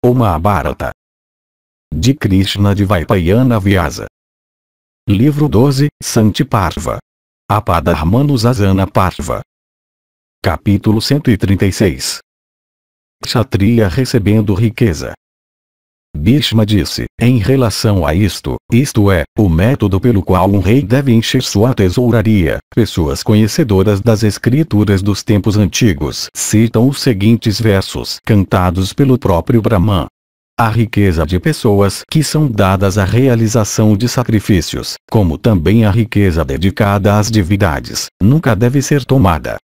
O Mahabharata. De Krishna de Vaipayana Vyasa. Livro 12, Santiparva. Apadharmanusasana Parva. Capítulo 136. Kshatriya recebendo riqueza. Bhishma disse, em relação a isto é, o método pelo qual um rei deve encher sua tesouraria. Pessoas conhecedoras das escrituras dos tempos antigos citam os seguintes versos cantados pelo próprio Brahman. A riqueza de pessoas que são dadas à realização de sacrifícios, como também a riqueza dedicada às divindades, nunca deve ser tomada.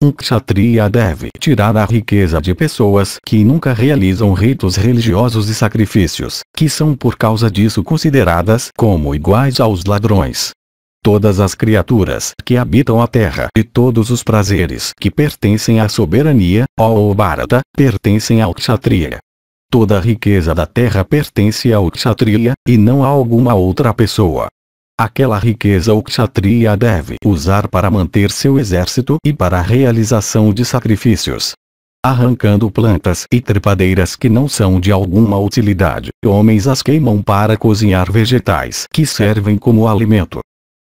Um kshatriya deve tirar a riqueza de pessoas que nunca realizam ritos religiosos e sacrifícios, que são por causa disso consideradas como iguais aos ladrões. Todas as criaturas que habitam a terra e todos os prazeres que pertencem à soberania, ó Bharata, pertencem ao kshatriya. Toda a riqueza da terra pertence ao kshatriya, e não a alguma outra pessoa. Aquela riqueza o kshatriya deve usar para manter seu exército e para a realização de sacrifícios. Arrancando plantas e trepadeiras que não são de alguma utilidade, homens as queimam para cozinhar vegetais que servem como alimento.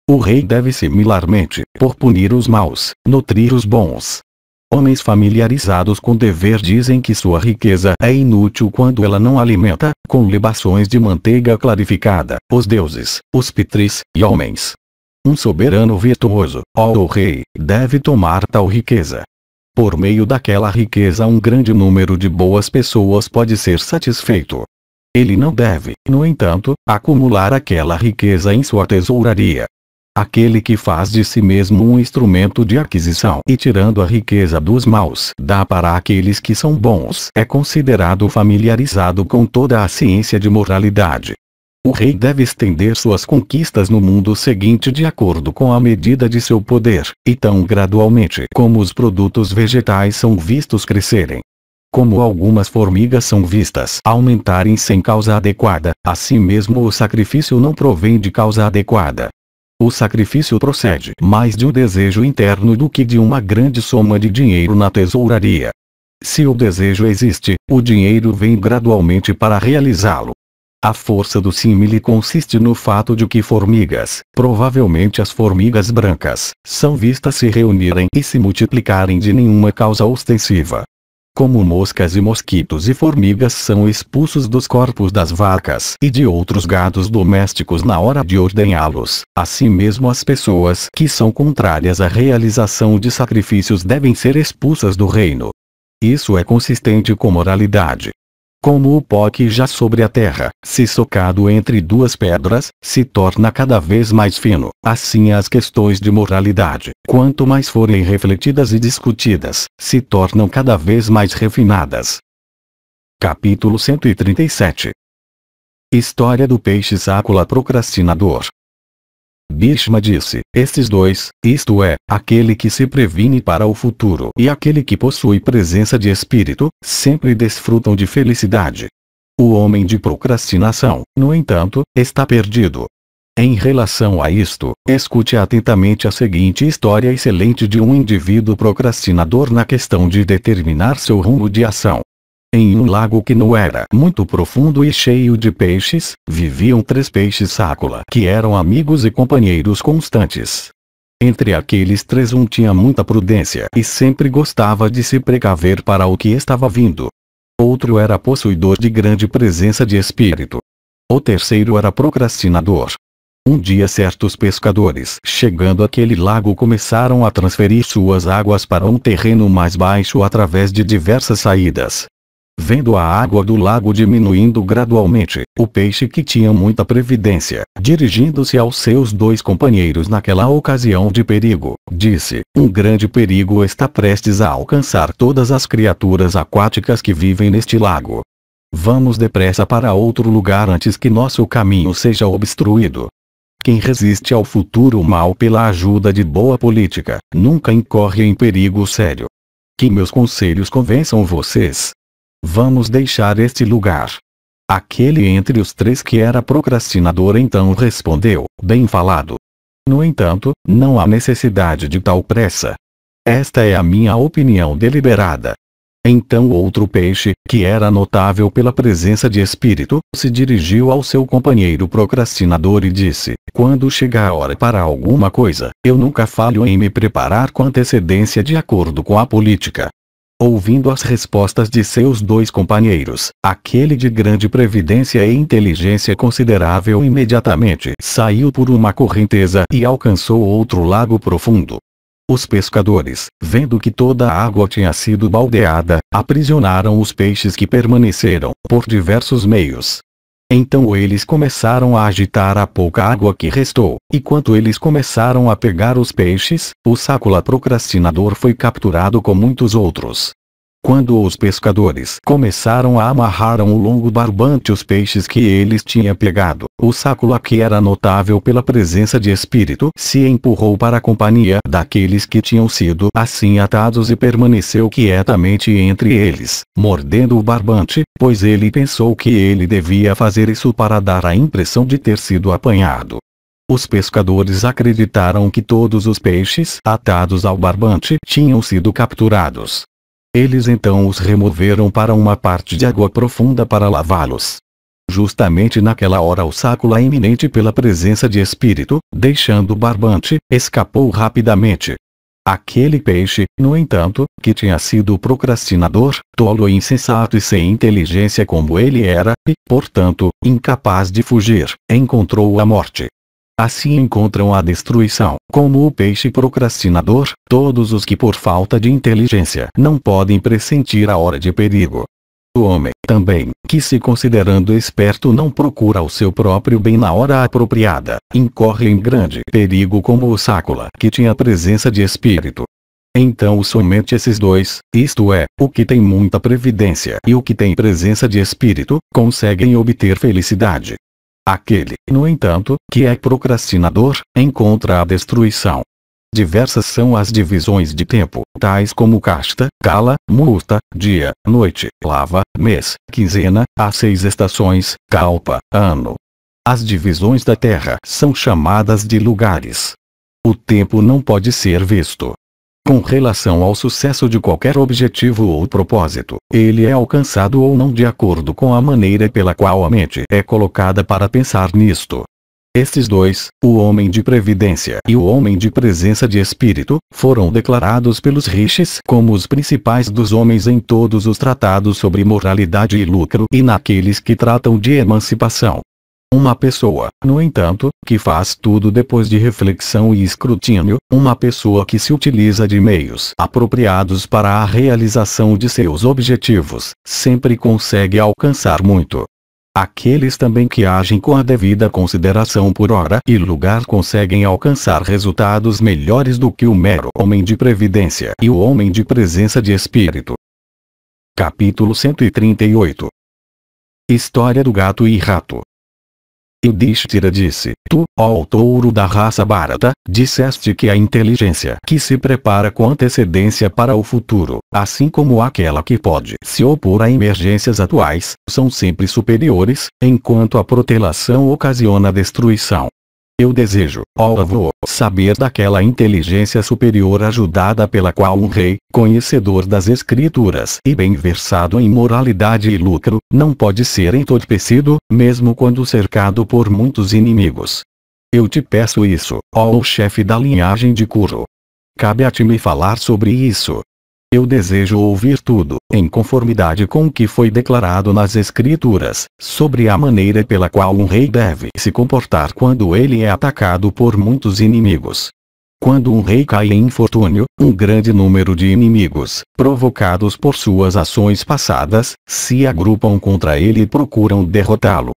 O rei deve similarmente, por punir os maus, nutrir os bons. Homens familiarizados com o dever dizem que sua riqueza é inútil quando ela não alimenta, com libações de manteiga clarificada, os deuses, os pitris, e homens. Um soberano virtuoso, ó rei, deve tomar tal riqueza. Por meio daquela riqueza um grande número de boas pessoas pode ser satisfeito. Ele não deve, no entanto, acumular aquela riqueza em sua tesouraria. Aquele que faz de si mesmo um instrumento de aquisição e tirando a riqueza dos maus dá para aqueles que são bons é considerado familiarizado com toda a ciência de moralidade. O rei deve estender suas conquistas no mundo seguinte de acordo com a medida de seu poder, e tão gradualmente como os produtos vegetais são vistos crescerem. Como algumas formigas são vistas aumentarem sem causa adequada, assim mesmo o sacrifício não provém de causa adequada. O sacrifício procede mais de um desejo interno do que de uma grande soma de dinheiro na tesouraria. Se o desejo existe, o dinheiro vem gradualmente para realizá-lo. A força do símile consiste no fato de que formigas, provavelmente as formigas brancas, são vistas se reunirem e se multiplicarem de nenhuma causa ostensiva. Como moscas e mosquitos e formigas são expulsos dos corpos das vacas e de outros gados domésticos na hora de ordenhá-los, assim mesmo as pessoas que são contrárias à realização de sacrifícios devem ser expulsas do reino. Isso é consistente com moralidade. Como o pó que já sobre a terra, se socado entre duas pedras, se torna cada vez mais fino, assim as questões de moralidade, quanto mais forem refletidas e discutidas, se tornam cada vez mais refinadas. Capítulo 137. História do peixe sácula procrastinador. Bhishma disse, estes dois, isto é, aquele que se previne para o futuro e aquele que possui presença de espírito, sempre desfrutam de felicidade. O homem de procrastinação, no entanto, está perdido. Em relação a isto, escute atentamente a seguinte história excelente de um indivíduo procrastinador na questão de determinar seu rumo de ação. Em um lago que não era muito profundo e cheio de peixes, viviam 3 peixes sácula que eram amigos e companheiros constantes. Entre aqueles 3 um tinha muita prudência e sempre gostava de se precaver para o que estava vindo. Outro era possuidor de grande presença de espírito. O terceiro era procrastinador. Um dia certos pescadores, chegando àquele lago, começaram a transferir suas águas para um terreno mais baixo através de diversas saídas. Vendo a água do lago diminuindo gradualmente, o peixe que tinha muita previdência, dirigindo-se aos seus 2 companheiros naquela ocasião de perigo, disse, um grande perigo está prestes a alcançar todas as criaturas aquáticas que vivem neste lago. Vamos depressa para outro lugar antes que nosso caminho seja obstruído. Quem resiste ao futuro mal pela ajuda de boa política, nunca incorre em perigo sério. Que meus conselhos convençam vocês. Vamos deixar este lugar. Aquele entre os 3 que era procrastinador então respondeu, bem falado. No entanto, não há necessidade de tal pressa. Esta é a minha opinião deliberada. Então outro peixe, que era notável pela presença de espírito, se dirigiu ao seu companheiro procrastinador e disse: quando chega a hora para alguma coisa, eu nunca falho em me preparar com antecedência de acordo com a política. Ouvindo as respostas de seus dois companheiros, aquele de grande previdência e inteligência considerável imediatamente saiu por uma correnteza e alcançou outro lago profundo. Os pescadores, vendo que toda a água tinha sido baldeada, aprisionaram os peixes que permaneceram, por diversos meios. Então eles começaram a agitar a pouca água que restou, e quando eles começaram a pegar os peixes, o sácula procrastinador foi capturado com muitos outros. Quando os pescadores começaram a amarrar a um longo barbante os peixes que eles tinham pegado, o sácula, que era notável pela presença de espírito, se empurrou para a companhia daqueles que tinham sido assim atados e permaneceu quietamente entre eles, mordendo o barbante, pois ele pensou que ele devia fazer isso para dar a impressão de ter sido apanhado. Os pescadores acreditaram que todos os peixes atados ao barbante tinham sido capturados. Eles então os removeram para uma parte de água profunda para lavá-los. Justamente naquela hora o sácula, iminente pela presença de espírito, deixando o barbante, escapou rapidamente. Aquele peixe, no entanto, que tinha sido o procrastinador, tolo e insensato e sem inteligência como ele era, e, portanto, incapaz de fugir, encontrou a morte. Assim encontram a destruição, como o peixe procrastinador, todos os que por falta de inteligência não podem pressentir a hora de perigo. O homem, também, que se considerando esperto não procura o seu próprio bem na hora apropriada, incorre em grande perigo como o sácula, que tinha presença de espírito. Então somente esses dois, isto é, o que tem muita previdência e o que tem presença de espírito, conseguem obter felicidade. Aquele, no entanto, que é procrastinador, encontra a destruição. Diversas são as divisões de tempo, tais como casta, kala, muhurta, dia, noite, lava, mês, quinzena, as 6 estações, kalpa, ano. As divisões da terra são chamadas de lugares. O tempo não pode ser visto. Com relação ao sucesso de qualquer objetivo ou propósito, ele é alcançado ou não de acordo com a maneira pela qual a mente é colocada para pensar nisto. Estes dois, o homem de previdência e o homem de presença de espírito, foram declarados pelos rishis como os principais dos homens em todos os tratados sobre moralidade e lucro e naqueles que tratam de emancipação. Uma pessoa, no entanto, que faz tudo depois de reflexão e escrutínio, uma pessoa que se utiliza de meios apropriados para a realização de seus objetivos, sempre consegue alcançar muito. Aqueles também que agem com a devida consideração por hora e lugar conseguem alcançar resultados melhores do que o mero homem de previdência e o homem de presença de espírito. Capítulo 138. História do gato e rato. Yudhishthira disse: Tu, ó touro da raça Bharata, disseste que a inteligência que se prepara com antecedência para o futuro, assim como aquela que pode se opor a emergências atuais, são sempre superiores, enquanto a protelação ocasiona a destruição. Eu desejo, ó avô, saber daquela inteligência superior ajudada pela qual um rei, conhecedor das escrituras e bem versado em moralidade e lucro, não pode ser entorpecido, mesmo quando cercado por muitos inimigos. Eu te peço isso, ó chefe da linhagem de Kuru. Cabe a ti me falar sobre isso. Eu desejo ouvir tudo, em conformidade com o que foi declarado nas Escrituras, sobre a maneira pela qual um rei deve se comportar quando ele é atacado por muitos inimigos. Quando um rei cai em infortúnio, um grande número de inimigos, provocados por suas ações passadas, se agrupam contra ele e procuram derrotá-lo.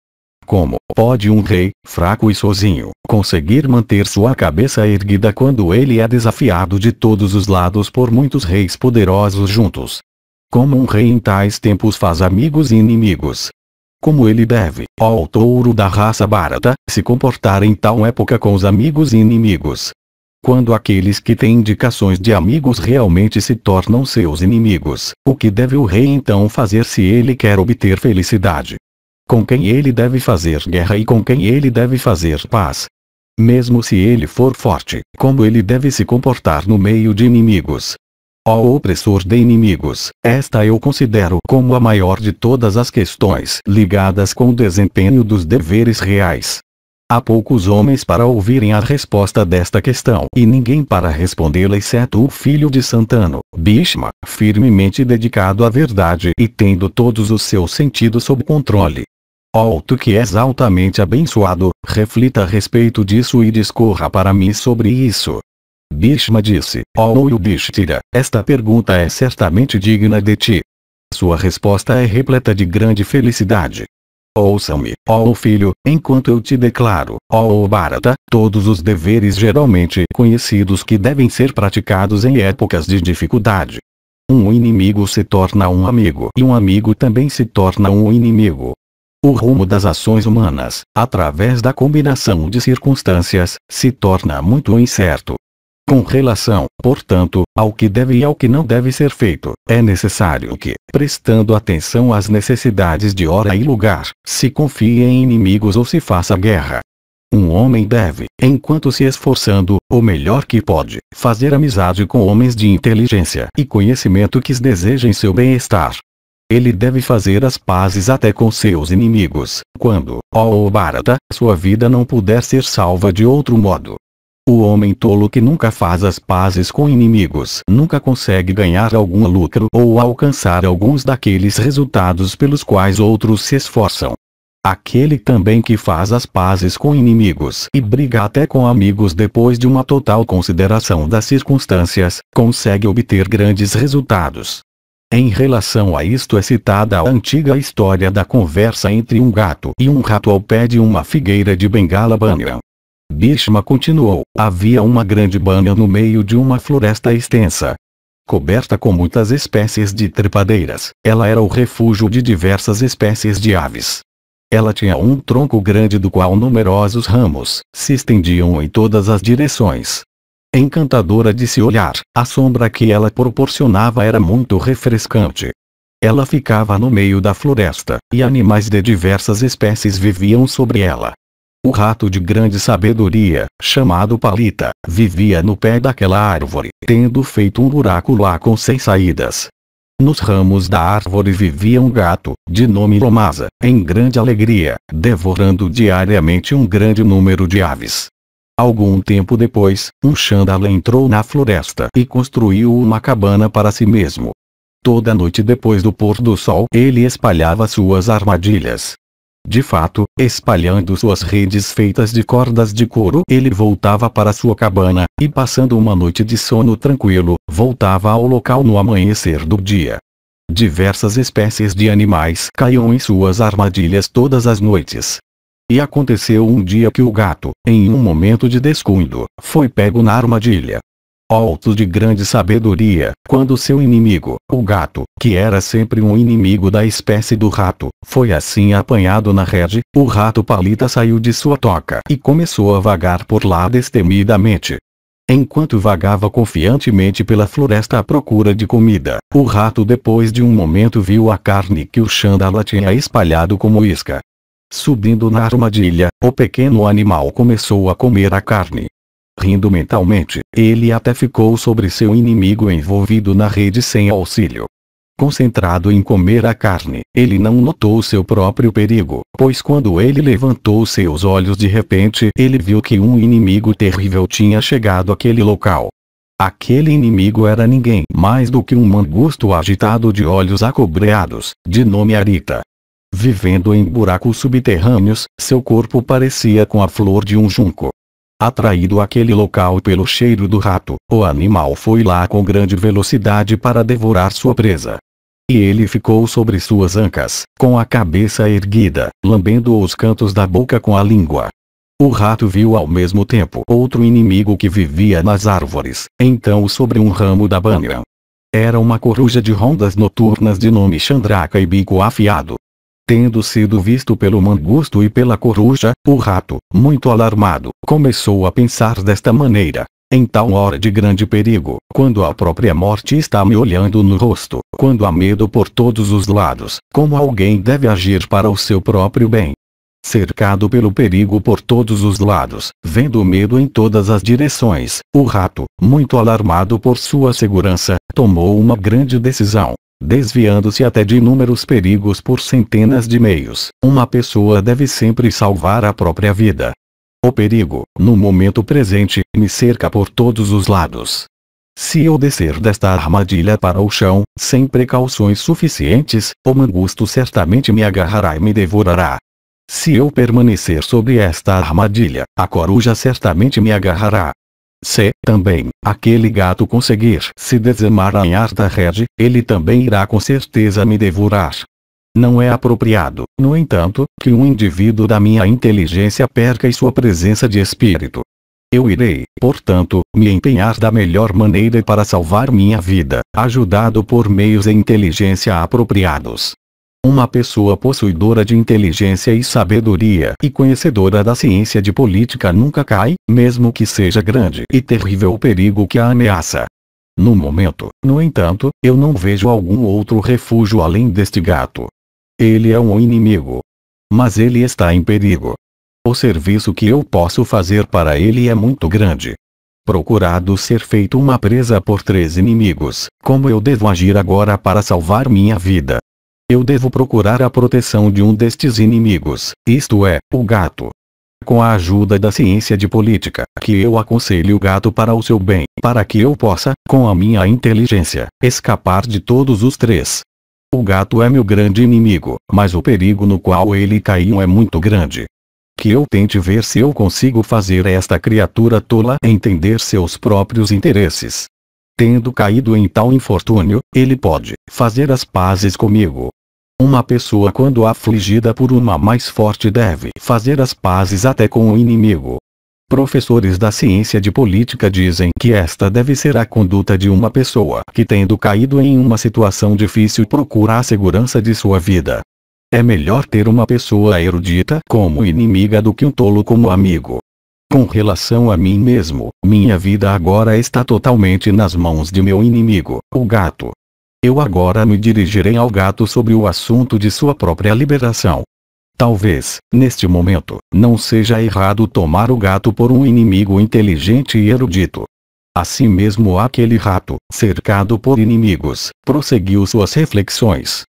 Como pode um rei, fraco e sozinho, conseguir manter sua cabeça erguida quando ele é desafiado de todos os lados por muitos reis poderosos juntos? Como um rei em tais tempos faz amigos e inimigos? Como ele deve, ó touro da raça Bharata, se comportar em tal época com os amigos e inimigos? Quando aqueles que têm indicações de amigos realmente se tornam seus inimigos, o que deve o rei então fazer se ele quer obter felicidade? Com quem ele deve fazer guerra e com quem ele deve fazer paz? Mesmo se ele for forte, como ele deve se comportar no meio de inimigos? Ó opressor de inimigos, esta eu considero como a maior de todas as questões ligadas com o desempenho dos deveres reais. Há poucos homens para ouvirem a resposta desta questão e ninguém para respondê-la exceto o filho de Santano, Bhishma, firmemente dedicado à verdade e tendo todos os seus sentidos sob controle. Ó tu que és altamente abençoado, reflita a respeito disso e discorra para mim sobre isso. Bhishma disse, ó Yudhishthira, esta pergunta é certamente digna de ti. Sua resposta é repleta de grande felicidade. Ouça-me, ó filho, enquanto eu te declaro, ó Bharata, todos os deveres geralmente conhecidos que devem ser praticados em épocas de dificuldade. Um inimigo se torna um amigo e um amigo também se torna um inimigo. O rumo das ações humanas, através da combinação de circunstâncias, se torna muito incerto. Com relação, portanto, ao que deve e ao que não deve ser feito, é necessário que, prestando atenção às necessidades de hora e lugar, se confie em inimigos ou se faça guerra. Um homem deve, enquanto se esforçando, o melhor que pode, fazer amizade com homens de inteligência e conhecimento que desejem seu bem-estar. Ele deve fazer as pazes até com seus inimigos, quando, ó Bharata, sua vida não puder ser salva de outro modo. O homem tolo que nunca faz as pazes com inimigos nunca consegue ganhar algum lucro ou alcançar alguns daqueles resultados pelos quais outros se esforçam. Aquele também que faz as pazes com inimigos e briga até com amigos depois de uma total consideração das circunstâncias, consegue obter grandes resultados. Em relação a isto é citada a antiga história da conversa entre um gato e um rato ao pé de uma figueira de Bengala Banyan. Bhishma continuou, havia uma grande banha no meio de uma floresta extensa. Coberta com muitas espécies de trepadeiras, ela era o refúgio de diversas espécies de aves. Ela tinha um tronco grande do qual numerosos ramos se estendiam em todas as direções. Encantadora de se olhar, a sombra que ela proporcionava era muito refrescante. Ela ficava no meio da floresta, e animais de diversas espécies viviam sobre ela. O rato de grande sabedoria, chamado Palita, vivia no pé daquela árvore, tendo feito um buraco lá com 6 saídas. Nos ramos da árvore vivia um gato, de nome Lomasa, em grande alegria, devorando diariamente um grande número de aves. Algum tempo depois, um Chandala entrou na floresta e construiu uma cabana para si mesmo. Toda noite depois do pôr do sol ele espalhava suas armadilhas. De fato, espalhando suas redes feitas de cordas de couro, ele voltava para sua cabana, e passando uma noite de sono tranquilo, voltava ao local no amanhecer do dia. Diversas espécies de animais caíam em suas armadilhas todas as noites. E aconteceu um dia que o gato, em um momento de descuido, foi pego na armadilha. Alto de grande sabedoria, quando seu inimigo, o gato, que era sempre um inimigo da espécie do rato, foi assim apanhado na rede, o rato Palita saiu de sua toca e começou a vagar por lá destemidamente. Enquanto vagava confiantemente pela floresta à procura de comida, o rato depois de um momento viu a carne que o Chandala tinha espalhado como isca. Subindo na armadilha, o pequeno animal começou a comer a carne. Rindo mentalmente, ele até ficou sobre seu inimigo envolvido na rede sem auxílio. Concentrado em comer a carne, ele não notou seu próprio perigo, pois quando ele levantou seus olhos de repente ele viu que um inimigo terrível tinha chegado àquele local. Aquele inimigo era ninguém mais do que um mangusto agitado de olhos acobreados, de nome Arita. Vivendo em buracos subterrâneos, seu corpo parecia com a flor de um junco. Atraído àquele local pelo cheiro do rato, o animal foi lá com grande velocidade para devorar sua presa. E ele ficou sobre suas ancas, com a cabeça erguida, lambendo os cantos da boca com a língua. O rato viu ao mesmo tempo outro inimigo que vivia nas árvores, então sobre um ramo da banyan. Era uma coruja de rondas noturnas de nome Chandraka e bico afiado. Tendo sido visto pelo mangusto e pela coruja, o rato, muito alarmado, começou a pensar desta maneira: em tal hora de grande perigo, quando a própria morte está me olhando no rosto, quando há medo por todos os lados, como alguém deve agir para o seu próprio bem? cercado pelo perigo por todos os lados, vendo o medo em todas as direções, o rato, muito alarmado por sua segurança, tomou uma grande decisão. Desviando-se até de inúmeros perigos por centenas de meios, uma pessoa deve sempre salvar a própria vida. O perigo, no momento presente, me cerca por todos os lados. Se eu descer desta armadilha para o chão, sem precauções suficientes, o mangusto certamente me agarrará e me devorará. Se eu permanecer sobre esta armadilha, a coruja certamente me agarrará. Se, também, aquele gato conseguir se desemaranhar da rede, ele também irá com certeza me devorar. Não é apropriado, no entanto, que um indivíduo da minha inteligência perca sua presença de espírito. Eu irei, portanto, me empenhar da melhor maneira para salvar minha vida, ajudado por meios de inteligência apropriados. Uma pessoa possuidora de inteligência e sabedoria e conhecedora da ciência de política nunca cai, mesmo que seja grande e terrível o perigo que a ameaça. No momento, no entanto, eu não vejo algum outro refúgio além deste gato. Ele é um inimigo. Mas ele está em perigo. O serviço que eu posso fazer para ele é muito grande. Procurado ser feito uma presa por 3 inimigos, como eu devo agir agora para salvar minha vida? Eu devo procurar a proteção de um destes inimigos, isto é, o gato. Com a ajuda da ciência de política, que eu aconselho o gato para o seu bem, para que eu possa, com a minha inteligência, escapar de todos os 3. O gato é meu grande inimigo, mas o perigo no qual ele caiu é muito grande. Que eu tente ver se eu consigo fazer esta criatura tola entender seus próprios interesses. Tendo caído em tal infortúnio, ele pode fazer as pazes comigo. Uma pessoa quando afligida por uma mais forte deve fazer as pazes até com o inimigo. Professores da ciência de política dizem que esta deve ser a conduta de uma pessoa que tendo caído em uma situação difícil procura a segurança de sua vida. É melhor ter uma pessoa erudita como inimiga do que um tolo como amigo. Com relação a mim mesmo, minha vida agora está totalmente nas mãos de meu inimigo, o gato. Eu agora me dirigirei ao gato sobre o assunto de sua própria liberação. Talvez, neste momento, não seja errado tomar o gato por um inimigo inteligente e erudito. Assim mesmo aquele rato, cercado por inimigos, prosseguiu suas reflexões.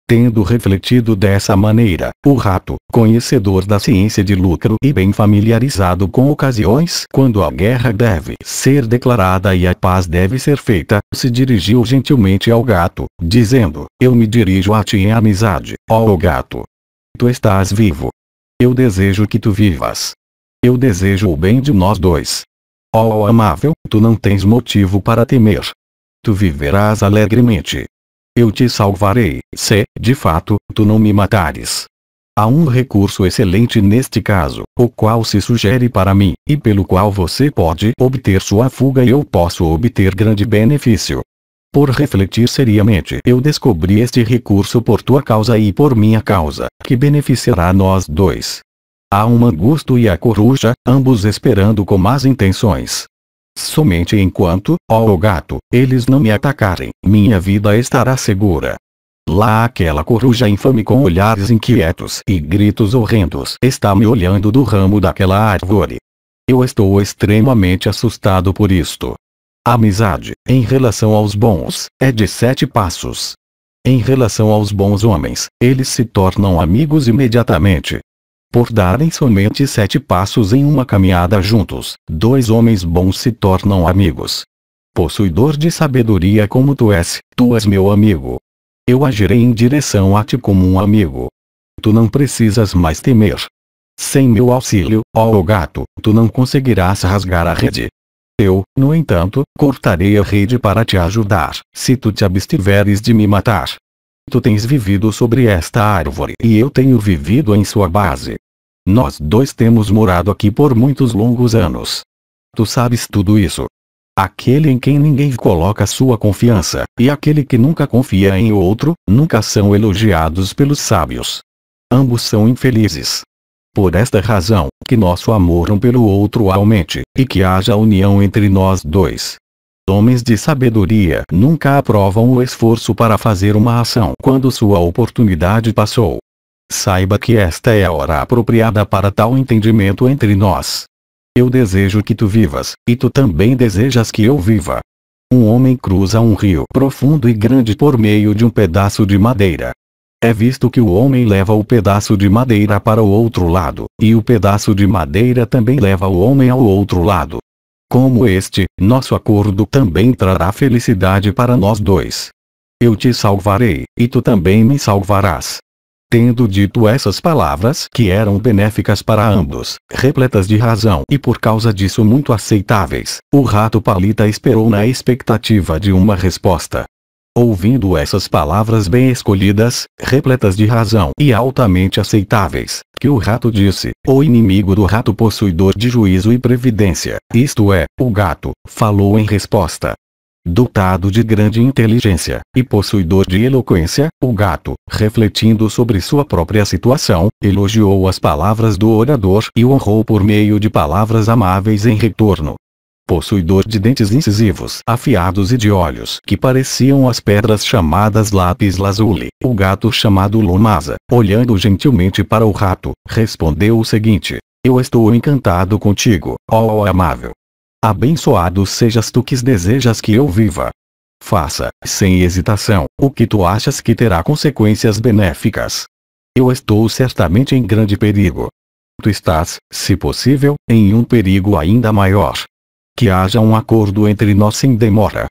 Tendo refletido dessa maneira, o rato, conhecedor da ciência de lucro e bem familiarizado com ocasiões quando a guerra deve ser declarada e a paz deve ser feita, se dirigiu gentilmente ao gato, dizendo: Eu me dirijo a ti em amizade, ó gato. Tu estás vivo. Eu desejo que tu vivas. Eu desejo o bem de nós dois. Ó amável, tu não tens motivo para temer. Tu viverás alegremente. Eu te salvarei, se, de fato, tu não me matares. Há um recurso excelente neste caso, o qual se sugere para mim, e pelo qual você pode obter sua fuga e eu posso obter grande benefício. Por refletir seriamente, eu descobri este recurso por tua causa e por minha causa, que beneficiará nós dois. Há um mangusto e a coruja, ambos esperando com más intenções. Somente enquanto, ó gato, eles não me atacarem, minha vida estará segura. Lá aquela coruja infame com olhares inquietos e gritos horrendos está me olhando do ramo daquela árvore. Eu estou extremamente assustado por isto. A amizade, em relação aos bons, é de 7 passos. Em relação aos bons homens, eles se tornam amigos imediatamente. Por darem somente 7 passos em uma caminhada juntos, 2 homens bons se tornam amigos. Possuidor de sabedoria como tu és meu amigo. Eu agirei em direção a ti como um amigo. Tu não precisas mais temer. Sem meu auxílio, ó gato, tu não conseguirás rasgar a rede. Eu, no entanto, cortarei a rede para te ajudar, se tu te abstiveres de me matar. Tu tens vivido sobre esta árvore e eu tenho vivido em sua base. Nós dois temos morado aqui por muitos longos anos. Tu sabes tudo isso. Aquele em quem ninguém coloca sua confiança, e aquele que nunca confia em outro, nunca são elogiados pelos sábios. Ambos são infelizes. Por esta razão, que nosso amor um pelo outro aumente, e que haja união entre nós dois. Homens de sabedoria nunca aprovam o esforço para fazer uma ação quando sua oportunidade passou. Saiba que esta é a hora apropriada para tal entendimento entre nós. Eu desejo que tu vivas, e tu também desejas que eu viva. Um homem cruza um rio profundo e grande por meio de um pedaço de madeira. É visto que o homem leva o pedaço de madeira para o outro lado, e o pedaço de madeira também leva o homem ao outro lado. Como nosso acordo também trará felicidade para nós dois. Eu te salvarei, e tu também me salvarás. Tendo dito essas palavras que eram benéficas para ambos, repletas de razão e por causa disso muito aceitáveis, o rato Palita esperou na expectativa de uma resposta. Ouvindo essas palavras bem escolhidas, repletas de razão e altamente aceitáveis, que o rato disse, o inimigo do rato possuidor de juízo e previdência, isto é, o gato, falou em resposta. Dotado de grande inteligência, e possuidor de eloquência, o gato, refletindo sobre sua própria situação, elogiou as palavras do orador e o honrou por meio de palavras amáveis em retorno. Possuidor de dentes incisivos afiados e de olhos que pareciam as pedras chamadas lápis lazuli, o gato chamado Lomasa, olhando gentilmente para o rato, respondeu o seguinte: eu estou encantado contigo, ó amável. Abençoado sejas tu que desejas que eu viva. Faça, sem hesitação, o que tu achas que terá consequências benéficas. Eu estou certamente em grande perigo. Tu estás, se possível, em um perigo ainda maior. Que haja um acordo entre nós sem demora.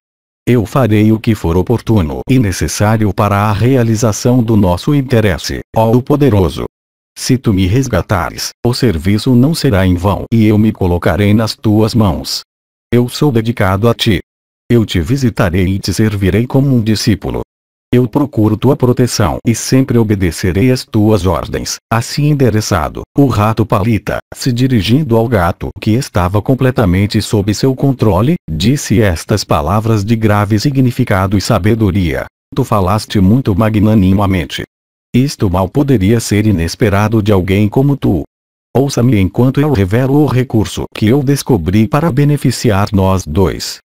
Eu farei o que for oportuno e necessário para a realização do nosso interesse, ó poderoso. Se tu me resgatares, o serviço não será em vão e eu me colocarei nas tuas mãos. Eu sou dedicado a ti. Eu te visitarei e te servirei como um discípulo. Eu procuro tua proteção e sempre obedecerei às tuas ordens. Assim endereçado, o rato Palita, se dirigindo ao gato que estava completamente sob seu controle, disse estas palavras de grave significado e sabedoria. Tu falaste muito magnanimamente. Isto mal poderia ser inesperado de alguém como tu. Ouça-me enquanto eu revelo o recurso que eu descobri para beneficiar nós dois.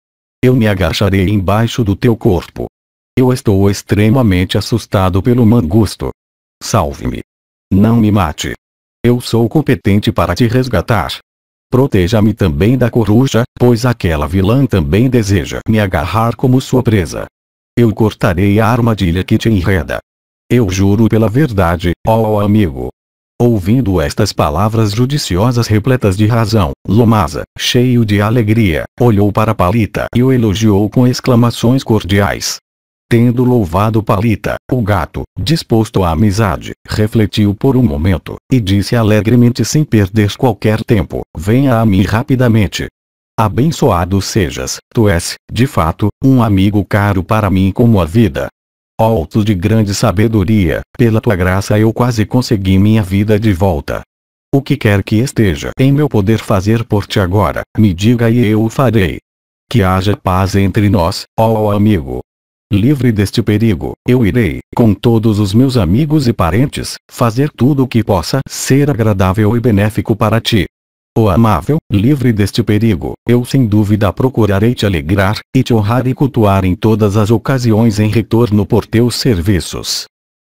Eu me agacharei embaixo do teu corpo. Eu estou extremamente assustado pelo mangusto. Salve-me. Não me mate. Eu sou competente para te resgatar. Proteja-me também da coruja, pois aquela vilã também deseja me agarrar como sua presa. Eu cortarei a armadilha que te enreda. Eu juro pela verdade, ó amigo. Ouvindo estas palavras judiciosas repletas de razão, Lomasa, cheio de alegria, olhou para Palita e o elogiou com exclamações cordiais. Tendo louvado Palita, o gato, disposto à amizade, refletiu por um momento, e disse alegremente sem perder qualquer tempo: venha a mim rapidamente. Abençoado sejas, tu és, de fato, um amigo caro para mim como a vida. Ó tu de grande sabedoria, pela tua graça eu quase consegui minha vida de volta. O que quer que esteja em meu poder fazer por ti agora, me diga e eu o farei. Que haja paz entre nós, ó amigo. Livre deste perigo, eu irei, com todos os meus amigos e parentes, fazer tudo o que possa ser agradável e benéfico para ti. Ó amável, livre deste perigo, eu sem dúvida procurarei te alegrar, e te honrar e cultuar em todas as ocasiões em retorno por teus serviços.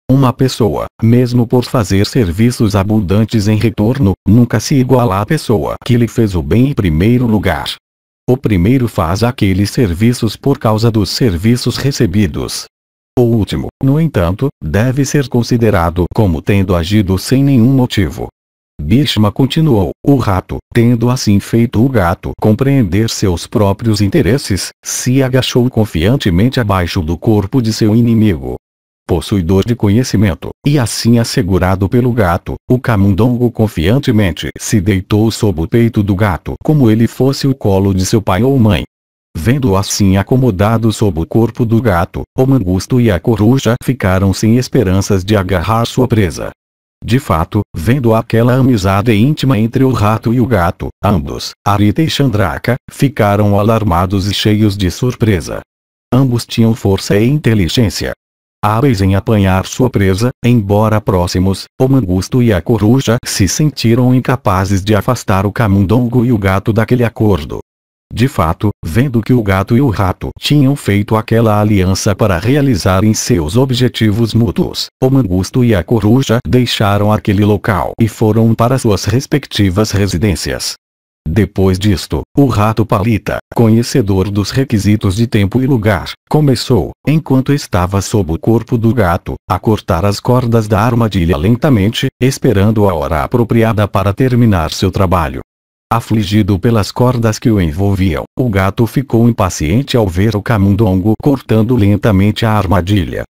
Uma pessoa, mesmo por fazer serviços abundantes em retorno, nunca se iguala à pessoa que lhe fez o bem em primeiro lugar. O primeiro faz aqueles serviços por causa dos serviços recebidos. O último, no entanto, deve ser considerado como tendo agido sem nenhum motivo. Bhishma continuou: o rato, tendo assim feito o gato compreender seus próprios interesses, se agachou confiantemente abaixo do corpo de seu inimigo. Possuidor de conhecimento, e assim assegurado pelo gato, o camundongo confiantemente se deitou sob o peito do gato como ele fosse o colo de seu pai ou mãe. Vendo-o assim acomodado sob o corpo do gato, o mangusto e a coruja ficaram sem esperanças de agarrar sua presa. De fato, vendo aquela amizade íntima entre o rato e o gato, ambos, Arita e Chandraka, ficaram alarmados e cheios de surpresa. Ambos tinham força e inteligência. Hábeis em apanhar sua presa, embora próximos, o mangusto e a coruja se sentiram incapazes de afastar o camundongo e o gato daquele acordo. De fato, vendo que o gato e o rato tinham feito aquela aliança para realizarem seus objetivos mútuos, o mangusto e a coruja deixaram aquele local e foram para suas respectivas residências. Depois disto, o rato palita, conhecedor dos requisitos de tempo e lugar, começou, enquanto estava sob o corpo do gato, a cortar as cordas da armadilha lentamente, esperando a hora apropriada para terminar seu trabalho. Afligido pelas cordas que o envolviam, o gato ficou impaciente ao ver o camundongo cortando lentamente a armadilha.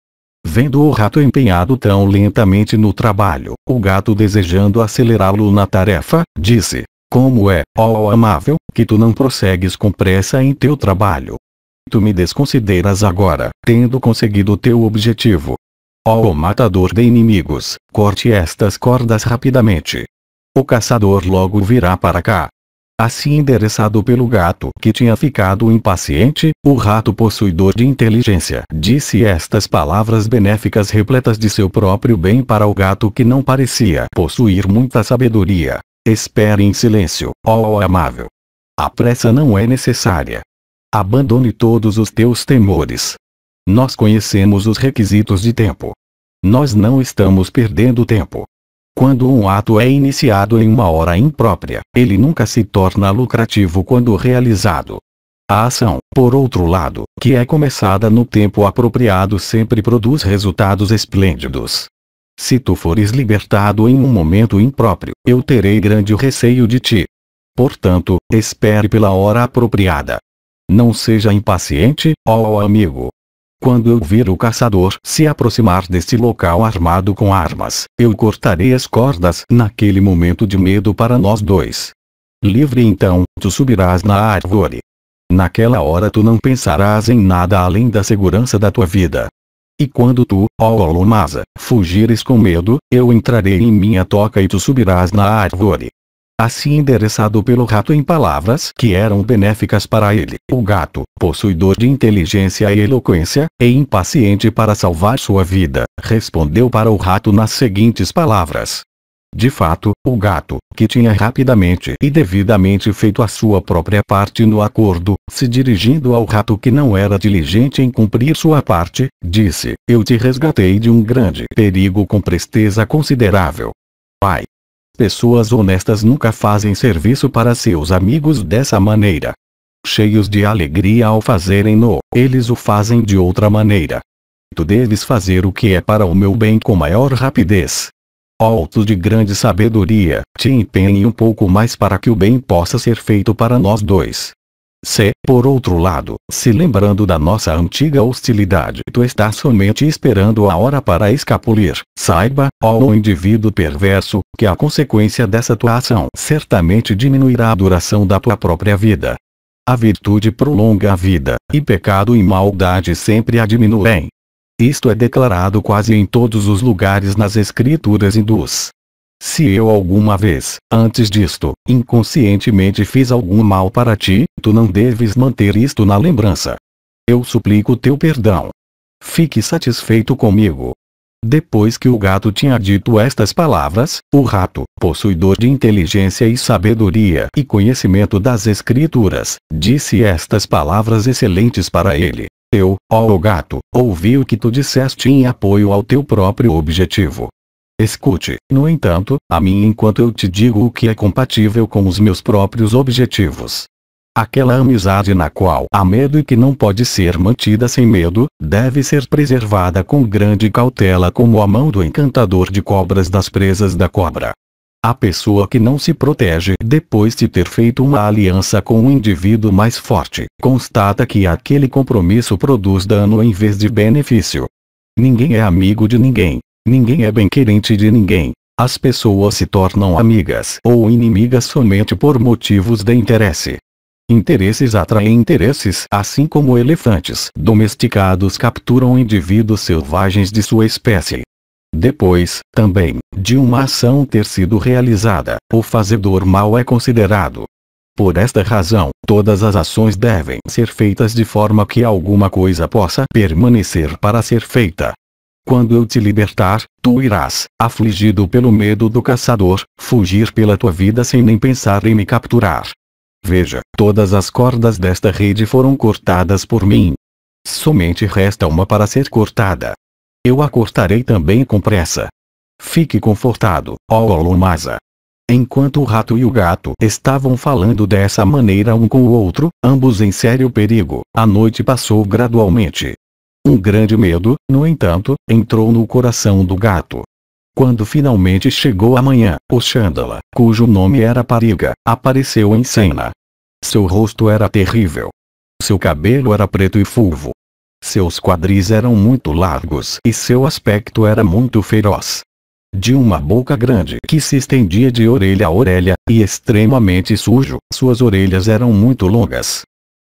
Vendo o rato empenhado tão lentamente no trabalho, o gato, desejando acelerá-lo na tarefa, disse: "Como é, ó amável, que tu não prossegues com pressa em teu trabalho? Tu me desconsideras agora, tendo conseguido teu objetivo. Ó matador de inimigos, corte estas cordas rapidamente. O caçador logo virá para cá." Assim, endereçado pelo gato que tinha ficado impaciente, o rato, possuidor de inteligência, disse estas palavras benéficas repletas de seu próprio bem para o gato que não parecia possuir muita sabedoria: "Espere em silêncio, ó amável. A pressa não é necessária. Abandone todos os teus temores. Nós conhecemos os requisitos de tempo. Nós não estamos perdendo tempo. Quando um ato é iniciado em uma hora imprópria, ele nunca se torna lucrativo quando realizado. A ação, por outro lado, que é começada no tempo apropriado, sempre produz resultados esplêndidos. Se tu fores libertado em um momento impróprio, eu terei grande receio de ti. Portanto, espere pela hora apropriada. Não seja impaciente, ó amigo. Quando eu vir o caçador se aproximar deste local armado com armas, eu cortarei as cordas naquele momento de medo para nós dois. Livre então, tu subirás na árvore. Naquela hora tu não pensarás em nada além da segurança da tua vida. E quando tu, ó Lomasa, fugires com medo, eu entrarei em minha toca e tu subirás na árvore." Assim, endereçado pelo rato em palavras que eram benéficas para ele, o gato, possuidor de inteligência e eloquência, e impaciente para salvar sua vida, respondeu para o rato nas seguintes palavras. De fato, o gato, que tinha rapidamente e devidamente feito a sua própria parte no acordo, se dirigindo ao rato que não era diligente em cumprir sua parte, disse: "Eu te resgatei de um grande perigo com presteza considerável. Pai, pessoas honestas nunca fazem serviço para seus amigos dessa maneira. Cheios de alegria ao fazerem-no, eles o fazem de outra maneira. Tu deves fazer o que é para o meu bem com maior rapidez. Ó tu de grande sabedoria, te empenhe um pouco mais para que o bem possa ser feito para nós dois. Se, por outro lado, se lembrando da nossa antiga hostilidade, tu estás somente esperando a hora para escapulir, saiba, ó indivíduo perverso, que a consequência dessa tua ação certamente diminuirá a duração da tua própria vida. A virtude prolonga a vida, e pecado e maldade sempre a diminuem. Isto é declarado quase em todos os lugares nas escrituras hindus. Se eu alguma vez, antes disto, inconscientemente fiz algum mal para ti, tu não deves manter isto na lembrança. Eu suplico teu perdão. Fique satisfeito comigo." Depois que o gato tinha dito estas palavras, o rato, possuidor de inteligência e sabedoria e conhecimento das escrituras, disse estas palavras excelentes para ele: "Eu, ó gato, ouvi o que tu disseste em apoio ao teu próprio objetivo. Escute, no entanto, a mim enquanto eu te digo o que é compatível com os meus próprios objetivos. Aquela amizade na qual há medo e que não pode ser mantida sem medo, deve ser preservada com grande cautela como a mão do encantador de cobras das presas da cobra. A pessoa que não se protege depois de ter feito uma aliança com um indivíduo mais forte, constata que aquele compromisso produz dano em vez de benefício. Ninguém é amigo de ninguém. Ninguém é bem-querente de ninguém. As pessoas se tornam amigas ou inimigas somente por motivos de interesse. Interesses atraem interesses, assim como elefantes domesticados capturam indivíduos selvagens de sua espécie. Depois, também, de uma ação ter sido realizada, o fazedor mal é considerado. Por esta razão, todas as ações devem ser feitas de forma que alguma coisa possa permanecer para ser feita. Quando eu te libertar, tu irás, afligido pelo medo do caçador, fugir pela tua vida sem nem pensar em me capturar. Veja, todas as cordas desta rede foram cortadas por mim. Somente resta uma para ser cortada. Eu a cortarei também com pressa. Fique confortado, ó Lumasa. Enquanto o rato e o gato estavam falando dessa maneira um com o outro, ambos em sério perigo, a noite passou gradualmente. Um grande medo, no entanto, entrou no coração do gato. Quando finalmente chegou a manhã, o Chandala, cujo nome era Pariga, apareceu em cena. Seu rosto era terrível. Seu cabelo era preto e fulvo. Seus quadris eram muito largos e seu aspecto era muito feroz. De uma boca grande que se estendia de orelha a orelha, e extremamente sujo, suas orelhas eram muito longas.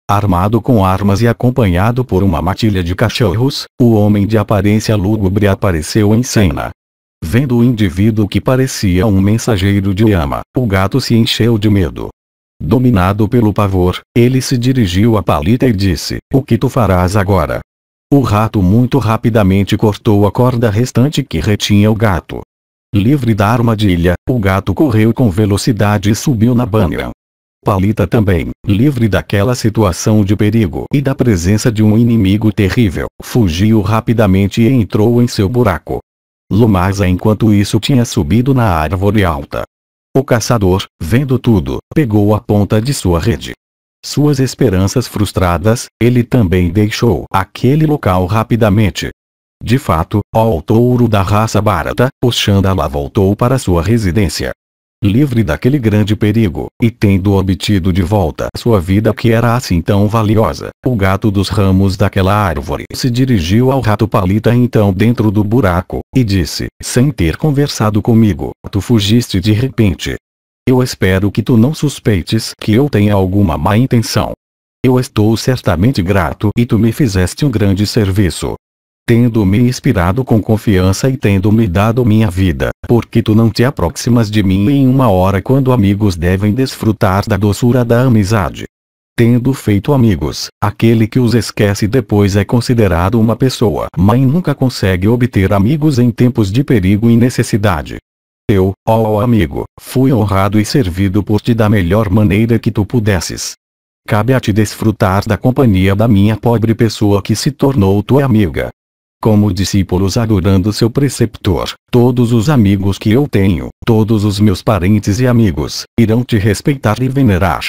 Armado com armas e acompanhado por uma matilha de cachorros, o homem de aparência lúgubre apareceu em cena. Vendo o indivíduo que parecia um mensageiro de Yama, o gato se encheu de medo. Dominado pelo pavor, ele se dirigiu a Palita e disse: "O que tu farás agora?" O rato muito rapidamente cortou a corda restante que retinha o gato. Livre da armadilha, o gato correu com velocidade e subiu na banha. Palita também, livre daquela situação de perigo e da presença de um inimigo terrível, fugiu rapidamente e entrou em seu buraco. Lumasa enquanto isso tinha subido na árvore alta. O caçador, vendo tudo, pegou a ponta de sua rede. Suas esperanças frustradas, ele também deixou aquele local rapidamente. De fato, ó touro da raça Bharata, o Chandala voltou para sua residência. Livre daquele grande perigo, e tendo obtido de volta sua vida que era assim tão valiosa, o gato dos ramos daquela árvore se dirigiu ao rato Palita então dentro do buraco, e disse, sem ter conversado comigo, tu fugiste de repente. Eu espero que tu não suspeites que eu tenha alguma má intenção. Eu estou certamente grato e tu me fizeste um grande serviço. Tendo me inspirado com confiança e tendo me dado minha vida, porque tu não te aproximas de mim em uma hora quando amigos devem desfrutar da doçura da amizade. Tendo feito amigos, aquele que os esquece depois é considerado uma pessoa má e nunca consegue obter amigos em tempos de perigo e necessidade. Eu, ó amigo, fui honrado e servido por ti da melhor maneira que tu pudesses. Cabe a ti desfrutar da companhia da minha pobre pessoa que se tornou tua amiga. Como discípulos adorando seu preceptor, todos os amigos que eu tenho, todos os meus parentes e amigos, irão te respeitar e venerar.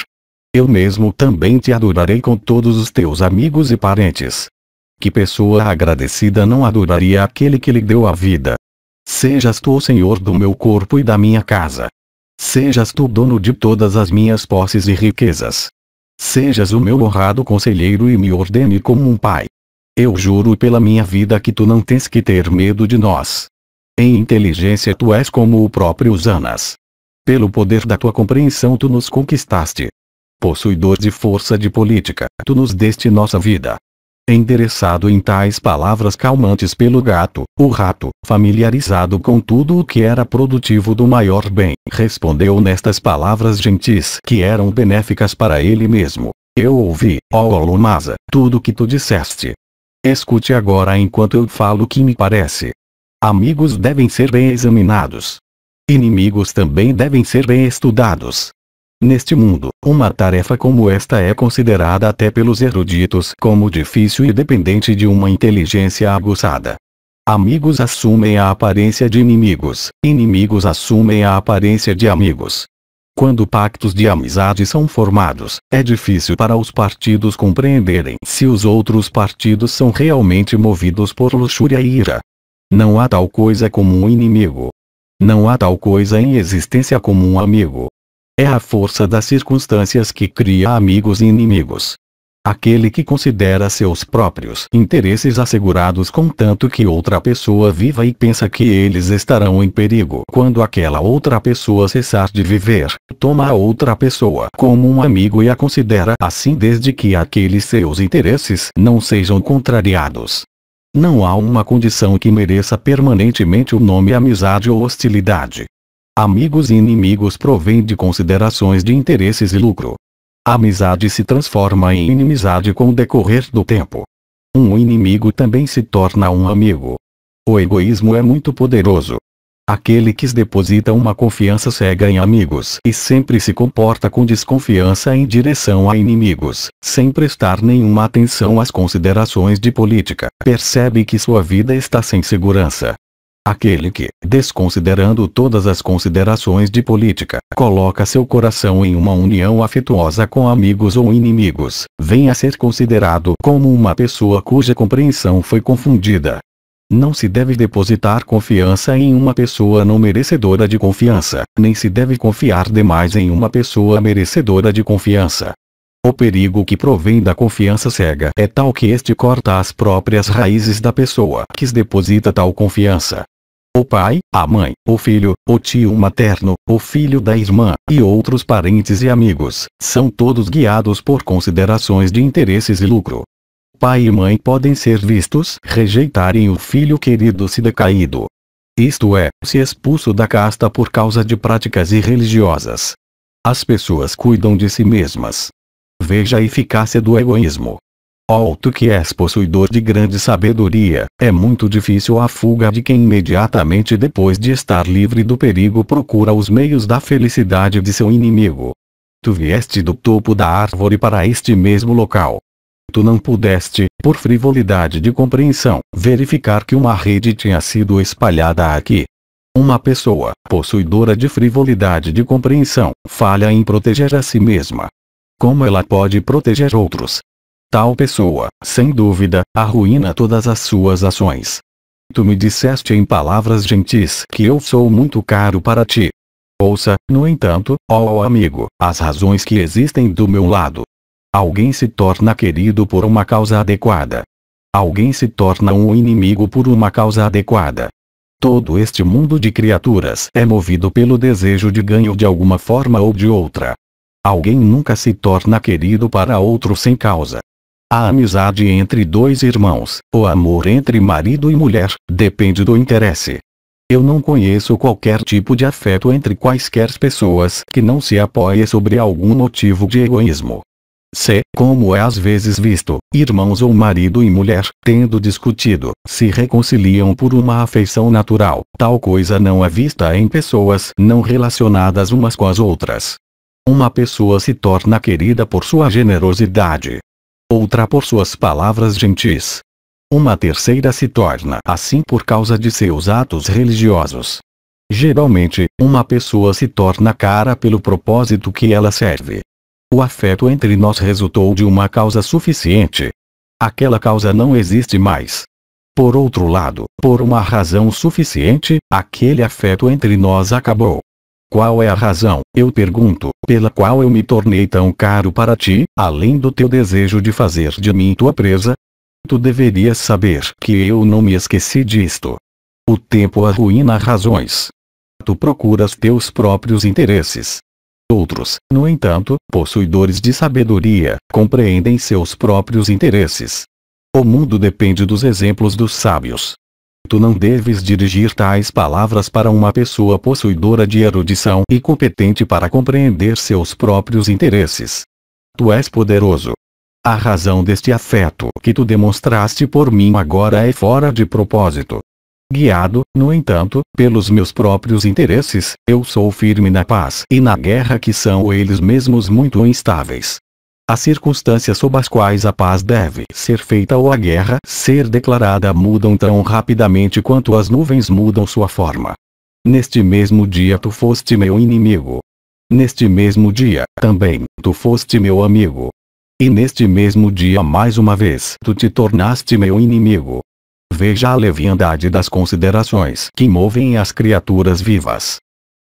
Eu mesmo também te adorarei com todos os teus amigos e parentes. Que pessoa agradecida não adoraria aquele que lhe deu a vida? Sejas tu o senhor do meu corpo e da minha casa. Sejas tu dono de todas as minhas posses e riquezas. Sejas o meu honrado conselheiro e me ordene como um pai. Eu juro pela minha vida que tu não tens que ter medo de nós. Em inteligência tu és como o próprio Zanas. Pelo poder da tua compreensão tu nos conquistaste. Possuidor de força de política, tu nos deste nossa vida. Endereçado em tais palavras calmantes pelo gato, o rato, familiarizado com tudo o que era produtivo do maior bem, respondeu nestas palavras gentis que eram benéficas para ele mesmo. Eu ouvi, ó Lumasa, tudo o que tu disseste. Escute agora enquanto eu falo o que me parece. Amigos devem ser bem examinados. Inimigos também devem ser bem estudados. Neste mundo, uma tarefa como esta é considerada até pelos eruditos como difícil e dependente de uma inteligência aguçada. Amigos assumem a aparência de inimigos, inimigos assumem a aparência de amigos. Quando pactos de amizade são formados, é difícil para os partidos compreenderem se os outros partidos são realmente movidos por luxúria e ira. Não há tal coisa como um inimigo. Não há tal coisa em existência como um amigo. É a força das circunstâncias que cria amigos e inimigos. Aquele que considera seus próprios interesses assegurados contanto que outra pessoa viva e pensa que eles estarão em perigo quando aquela outra pessoa cessar de viver, toma a outra pessoa como um amigo e a considera assim desde que aqueles seus interesses não sejam contrariados. Não há uma condição que mereça permanentemente o nome amizade ou hostilidade. Amigos e inimigos provêm de considerações de interesses e lucro. A amizade se transforma em inimizade com o decorrer do tempo. Um inimigo também se torna um amigo. O egoísmo é muito poderoso. Aquele que deposita uma confiança cega em amigos e sempre se comporta com desconfiança em direção a inimigos, sem prestar nenhuma atenção às considerações de política, percebe que sua vida está sem segurança. Aquele que, desconsiderando todas as considerações de política, coloca seu coração em uma união afetuosa com amigos ou inimigos, vem a ser considerado como uma pessoa cuja compreensão foi confundida. Não se deve depositar confiança em uma pessoa não merecedora de confiança, nem se deve confiar demais em uma pessoa merecedora de confiança. O perigo que provém da confiança cega é tal que este corta as próprias raízes da pessoa que deposita tal confiança. O pai, a mãe, o filho, o tio materno, o filho da irmã, e outros parentes e amigos, são todos guiados por considerações de interesses e lucro. Pai e mãe podem ser vistos rejeitarem o filho querido se decaído. Isto é, se expulso da casta por causa de práticas irreligiosas. As pessoas cuidam de si mesmas. Veja a eficácia do egoísmo. Ó, tu que és possuidor de grande sabedoria, é muito difícil a fuga de quem imediatamente depois de estar livre do perigo procura os meios da felicidade de seu inimigo. Tu vieste do topo da árvore para este mesmo local. Tu não pudeste, por frivolidade de compreensão, verificar que uma rede tinha sido espalhada aqui. Uma pessoa, possuidora de frivolidade de compreensão, falha em proteger a si mesma. Como ela pode proteger outros? Tal pessoa, sem dúvida, arruína todas as suas ações. Tu me disseste em palavras gentis que eu sou muito caro para ti. Ouça, no entanto, ó amigo, as razões que existem do meu lado. Alguém se torna querido por uma causa adequada. Alguém se torna um inimigo por uma causa adequada. Todo este mundo de criaturas é movido pelo desejo de ganho de alguma forma ou de outra. Alguém nunca se torna querido para outro sem causa. A amizade entre dois irmãos, o amor entre marido e mulher, depende do interesse. Eu não conheço qualquer tipo de afeto entre quaisquer pessoas que não se apoie sobre algum motivo de egoísmo. Se, como é às vezes visto, irmãos ou marido e mulher, tendo discutido, se reconciliam por uma afeição natural, tal coisa não é vista em pessoas não relacionadas umas com as outras. Uma pessoa se torna querida por sua generosidade. Outra por suas palavras gentis. Uma terceira se torna assim por causa de seus atos religiosos. Geralmente, uma pessoa se torna cara pelo propósito que ela serve. O afeto entre nós resultou de uma causa suficiente. Aquela causa não existe mais. Por outro lado, por uma razão suficiente, aquele afeto entre nós acabou. Qual é a razão, eu pergunto, pela qual eu me tornei tão caro para ti, além do teu desejo de fazer de mim tua presa? Tu deverias saber que eu não me esqueci disto. O tempo arruína razões. Tu procuras teus próprios interesses. Outros, no entanto, possuidores de sabedoria, compreendem seus próprios interesses. O mundo depende dos exemplos dos sábios. Tu não deves dirigir tais palavras para uma pessoa possuidora de erudição e competente para compreender seus próprios interesses. Tu és poderoso. A razão deste afeto que tu demonstraste por mim agora é fora de propósito. Guiado, no entanto, pelos meus próprios interesses, eu sou firme na paz e na guerra que são eles mesmos muito instáveis. As circunstâncias sob as quais a paz deve ser feita ou a guerra ser declarada mudam tão rapidamente quanto as nuvens mudam sua forma. Neste mesmo dia tu foste meu inimigo. Neste mesmo dia, também, tu foste meu amigo. E neste mesmo dia mais uma vez tu te tornaste meu inimigo. Veja a leviandade das considerações que movem as criaturas vivas.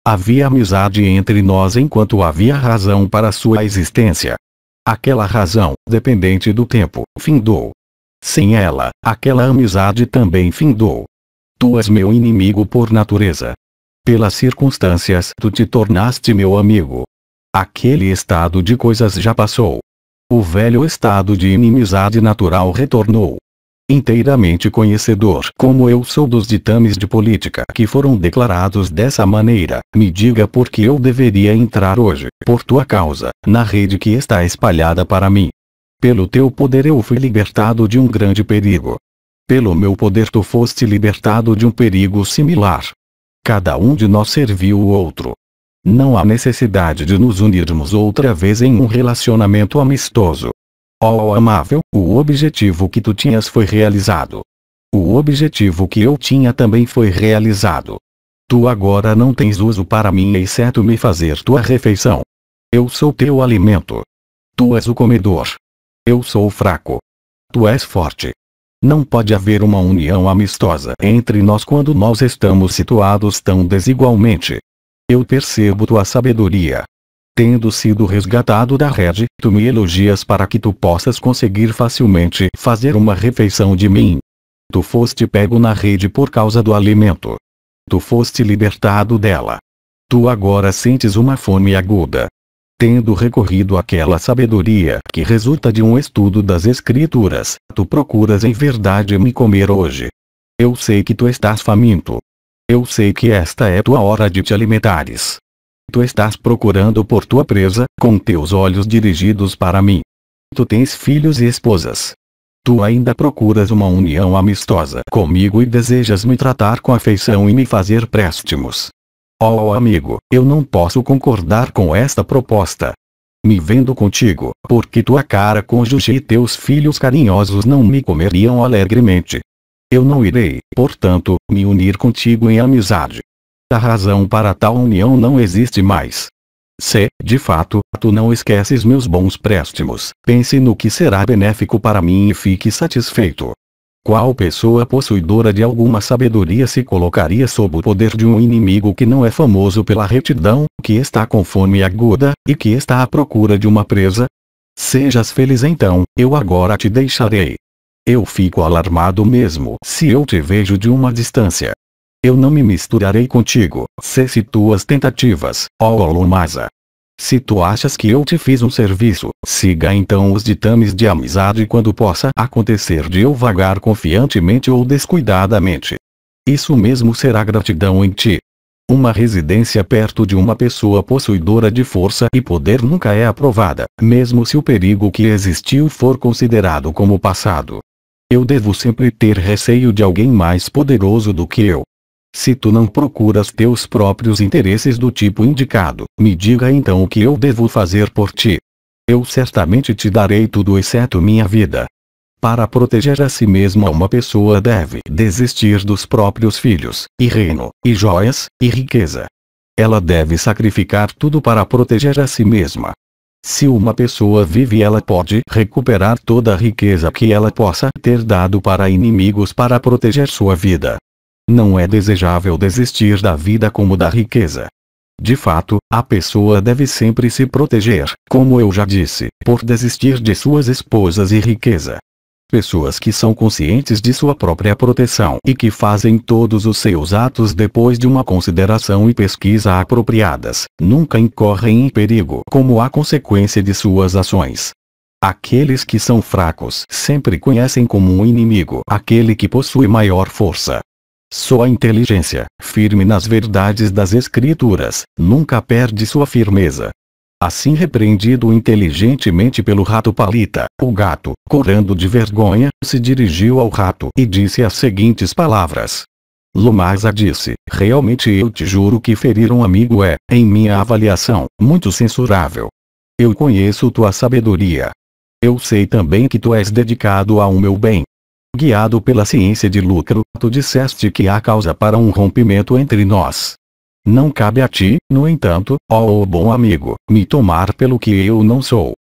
Havia amizade entre nós enquanto havia razão para sua existência. Aquela razão, dependente do tempo, findou. Sem ela, aquela amizade também findou. Tu és meu inimigo por natureza. Pelas circunstâncias tu te tornaste meu amigo. Aquele estado de coisas já passou. O velho estado de inimizade natural retornou. Inteiramente conhecedor como eu sou dos ditames de política que foram declarados dessa maneira, me diga por que eu deveria entrar hoje, por tua causa, na rede que está espalhada para mim. Pelo teu poder eu fui libertado de um grande perigo. Pelo meu poder tu foste libertado de um perigo similar. Cada um de nós serviu o outro. Não há necessidade de nos unirmos outra vez em um relacionamento amistoso. Oh amável, o objetivo que tu tinhas foi realizado. O objetivo que eu tinha também foi realizado. Tu agora não tens uso para mim exceto me fazer tua refeição. Eu sou teu alimento. Tu és o comedor. Eu sou fraco. Tu és forte. Não pode haver uma união amistosa entre nós quando nós estamos situados tão desigualmente. Eu percebo tua sabedoria. Tendo sido resgatado da rede, tu me elogias para que tu possas conseguir facilmente fazer uma refeição de mim. Tu foste pego na rede por causa do alimento. Tu foste libertado dela. Tu agora sentes uma fome aguda. Tendo recorrido àquela sabedoria que resulta de um estudo das Escrituras, tu procuras em verdade me comer hoje. Eu sei que tu estás faminto. Eu sei que esta é tua hora de te alimentares. Tu estás procurando por tua presa, com teus olhos dirigidos para mim. Tu tens filhos e esposas. Tu ainda procuras uma união amistosa comigo e desejas me tratar com afeição e me fazer préstimos. Oh amigo, eu não posso concordar com esta proposta. Me vendo contigo, porque tua cara cônjuge e teus filhos carinhosos não me comeriam alegremente. Eu não irei, portanto, me unir contigo em amizade. A razão para tal união não existe mais. Se, de fato, tu não esqueces meus bons préstimos, pense no que será benéfico para mim e fique satisfeito. Qual pessoa possuidora de alguma sabedoria se colocaria sob o poder de um inimigo que não é famoso pela retidão, que está com fome aguda, e que está à procura de uma presa? Sejas feliz então, eu agora te deixarei. Eu fico alarmado mesmo se eu te vejo de uma distância. Eu não me misturarei contigo, cesse tuas tentativas, ó Olumasa. Se tu achas que eu te fiz um serviço, siga então os ditames de amizade quando possa acontecer de eu vagar confiantemente ou descuidadamente. Isso mesmo será gratidão em ti. Uma residência perto de uma pessoa possuidora de força e poder nunca é aprovada, mesmo se o perigo que existiu for considerado como passado. Eu devo sempre ter receio de alguém mais poderoso do que eu. Se tu não procuras teus próprios interesses do tipo indicado, me diga então o que eu devo fazer por ti. Eu certamente te darei tudo exceto minha vida. Para proteger a si mesma uma pessoa deve desistir dos próprios filhos, e reino, e joias, e riqueza. Ela deve sacrificar tudo para proteger a si mesma. Se uma pessoa vive, ela pode recuperar toda a riqueza que ela possa ter dado para inimigos para proteger sua vida. Não é desejável desistir da vida como da riqueza. De fato, a pessoa deve sempre se proteger, como eu já disse, por desistir de suas esposas e riqueza. Pessoas que são conscientes de sua própria proteção e que fazem todos os seus atos depois de uma consideração e pesquisa apropriadas, nunca incorrem em perigo como a consequência de suas ações. Aqueles que são fracos sempre conhecem como um inimigo aquele que possui maior força. Só a inteligência, firme nas verdades das Escrituras, nunca perde sua firmeza. Assim repreendido inteligentemente pelo rato Palita, o gato, correndo de vergonha, se dirigiu ao rato e disse as seguintes palavras. Lumasa disse, realmente eu te juro que ferir um amigo é, em minha avaliação, muito censurável. Eu conheço tua sabedoria. Eu sei também que tu és dedicado ao meu bem. Guiado pela ciência de lucro, tu disseste que há causa para um rompimento entre nós. Não cabe a ti, no entanto, ó bom amigo, me tomar pelo que eu não sou.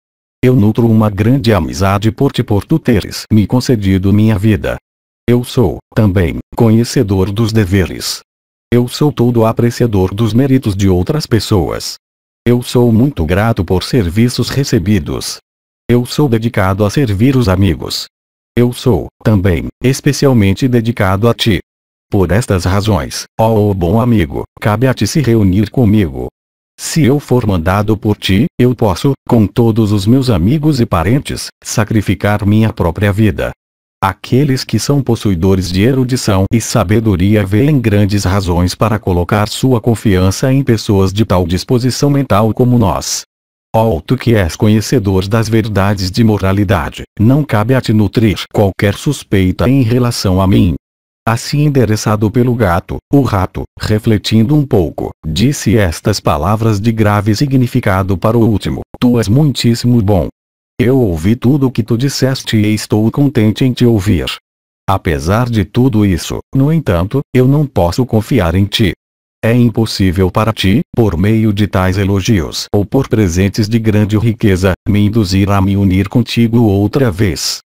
Eu nutro uma grande amizade por ti por tu teres me concedido minha vida. Eu sou, também, conhecedor dos deveres. Eu sou todo apreciador dos méritos de outras pessoas. Eu sou muito grato por serviços recebidos. Eu sou dedicado a servir os amigos. Eu sou, também, especialmente dedicado a ti. Por estas razões, ó bom amigo, cabe a ti se reunir comigo. Se eu for mandado por ti, eu posso, com todos os meus amigos e parentes, sacrificar minha própria vida. Aqueles que são possuidores de erudição e sabedoria veem grandes razões para colocar sua confiança em pessoas de tal disposição mental como nós. Ó tu que és conhecedor das verdades de moralidade, não cabe a ti nutrir qualquer suspeita em relação a mim. Assim endereçado pelo gato, o rato, refletindo um pouco, disse estas palavras de grave significado para o último: Tu és muitíssimo bom. Eu ouvi tudo o que tu disseste e estou contente em te ouvir. Apesar de tudo isso, no entanto, eu não posso confiar em ti. É impossível para ti, por meio de tais elogios ou por presentes de grande riqueza, me induzir a me unir contigo outra vez.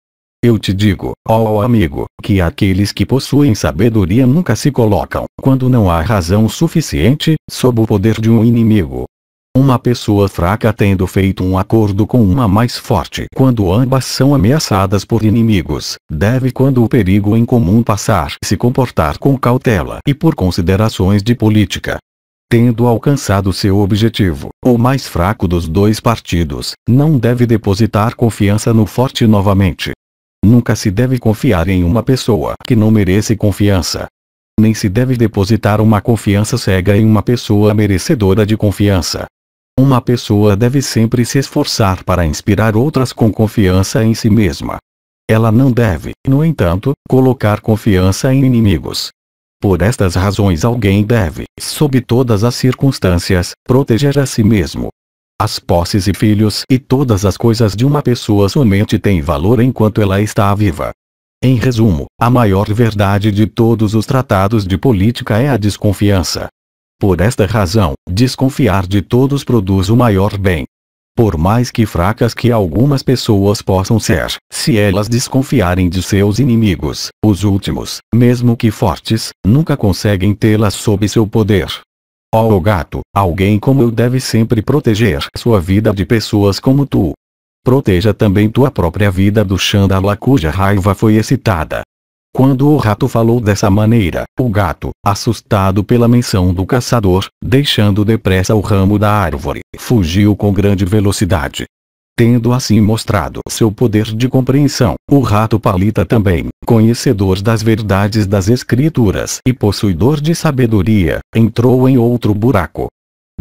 Eu te digo, ó amigo, que aqueles que possuem sabedoria nunca se colocam, quando não há razão suficiente, sob o poder de um inimigo. Uma pessoa fraca tendo feito um acordo com uma mais forte quando ambas são ameaçadas por inimigos, deve, quando o perigo em comum passar, se comportar com cautela e por considerações de política. Tendo alcançado seu objetivo, o mais fraco dos dois partidos, não deve depositar confiança no forte novamente. Nunca se deve confiar em uma pessoa que não merece confiança. Nem se deve depositar uma confiança cega em uma pessoa merecedora de confiança. Uma pessoa deve sempre se esforçar para inspirar outras com confiança em si mesma. Ela não deve, no entanto, colocar confiança em inimigos. Por estas razões alguém deve, sob todas as circunstâncias, proteger a si mesmo. As posses e filhos e todas as coisas de uma pessoa somente têm valor enquanto ela está viva. Em resumo, a maior verdade de todos os tratados de política é a desconfiança. Por esta razão, desconfiar de todos produz o maior bem. Por mais que fracas que algumas pessoas possam ser, se elas desconfiarem de seus inimigos, os últimos, mesmo que fortes, nunca conseguem tê-las sob seu poder. Ó gato, alguém como eu deve sempre proteger sua vida de pessoas como tu. Proteja também tua própria vida do Chandala cuja raiva foi excitada. Quando o rato falou dessa maneira, o gato, assustado pela menção do caçador, deixando depressa o ramo da árvore, fugiu com grande velocidade. Tendo assim mostrado seu poder de compreensão, o rato Palita também, conhecedor das verdades das escrituras e possuidor de sabedoria, entrou em outro buraco.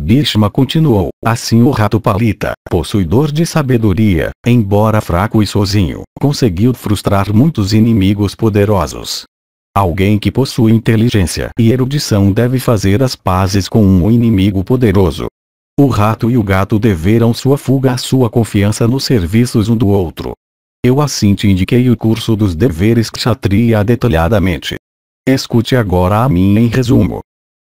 Bhishma continuou: assim o rato Palita, possuidor de sabedoria, embora fraco e sozinho, conseguiu frustrar muitos inimigos poderosos. Alguém que possui inteligência e erudição deve fazer as pazes com um inimigo poderoso. O rato e o gato deveram sua fuga à sua confiança nos serviços um do outro. Eu assim te indiquei o curso dos deveres kshatriya detalhadamente. Escute agora a mim em resumo.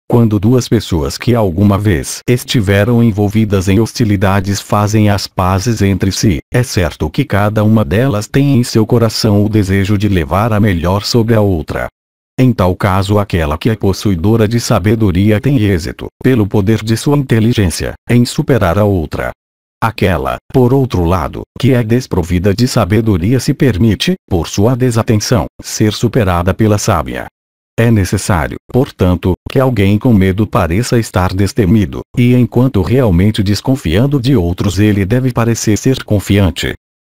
Quando duas pessoas que alguma vez estiveram envolvidas em hostilidades fazem as pazes entre si, é certo que cada uma delas tem em seu coração o desejo de levar a melhor sobre a outra. Em tal caso, aquela que é possuidora de sabedoria tem êxito, pelo poder de sua inteligência, em superar a outra. Aquela, por outro lado, que é desprovida de sabedoria se permite, por sua desatenção, ser superada pela sábia. É necessário, portanto, que alguém com medo pareça estar destemido, e enquanto realmente desconfiando de outros ele deve parecer ser confiante.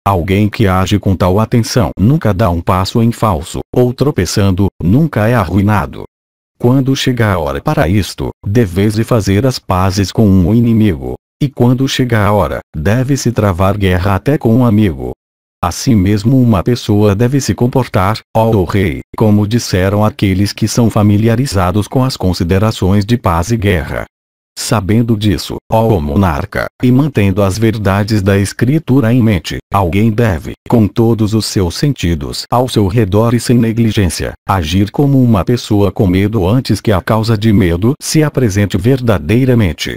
Alguém que age com tal atenção nunca dá um passo em falso, ou tropeçando, nunca é arruinado. Quando chega a hora para isto, deveis de fazer as pazes com um inimigo. E quando chega a hora, deve-se travar guerra até com um amigo. Assim mesmo uma pessoa deve se comportar, ó rei, como disseram aqueles que são familiarizados com as considerações de paz e guerra. Sabendo disso, ó monarca, e mantendo as verdades da escritura em mente, alguém deve, com todos os seus sentidos ao seu redor e sem negligência, agir como uma pessoa com medo antes que a causa de medo se apresente verdadeiramente.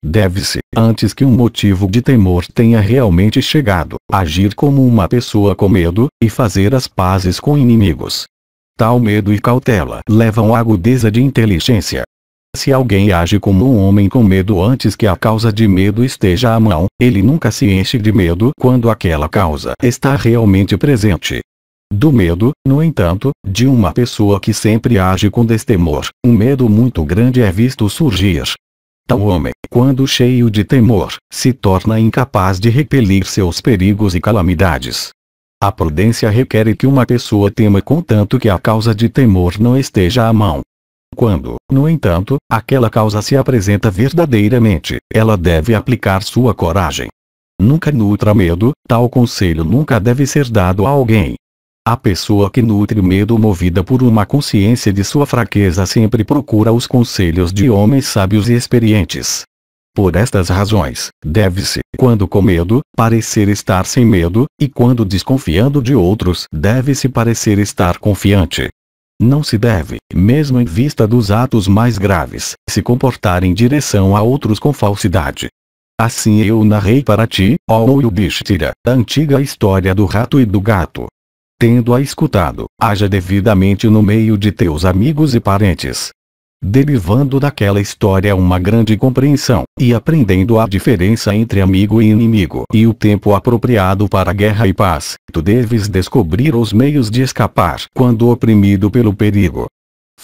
Deve-se, antes que um motivo de temor tenha realmente chegado, agir como uma pessoa com medo, e fazer as pazes com inimigos. Tal medo e cautela levam à agudeza de inteligência. Se alguém age como um homem com medo antes que a causa de medo esteja à mão, ele nunca se enche de medo quando aquela causa está realmente presente. Do medo, no entanto, de uma pessoa que sempre age com destemor, um medo muito grande é visto surgir. Tal homem, quando cheio de temor, se torna incapaz de repelir seus perigos e calamidades. A prudência requer que uma pessoa tema contanto que a causa de temor não esteja à mão. Quando, no entanto, aquela causa se apresenta verdadeiramente, ela deve aplicar sua coragem. Nunca nutra medo, tal conselho nunca deve ser dado a alguém. A pessoa que nutre medo movida por uma consciência de sua fraqueza sempre procura os conselhos de homens sábios e experientes. Por estas razões, deve-se, quando com medo, parecer estar sem medo, e quando desconfiando de outros, deve-se parecer estar confiante. Não se deve, mesmo em vista dos atos mais graves, se comportar em direção a outros com falsidade. Assim eu narrei para ti, ó Yudhishthira, a antiga história do rato e do gato. Tendo-a escutado, haja devidamente no meio de teus amigos e parentes. Derivando daquela história uma grande compreensão, e aprendendo a diferença entre amigo e inimigo e o tempo apropriado para guerra e paz, tu deves descobrir os meios de escapar quando oprimido pelo perigo.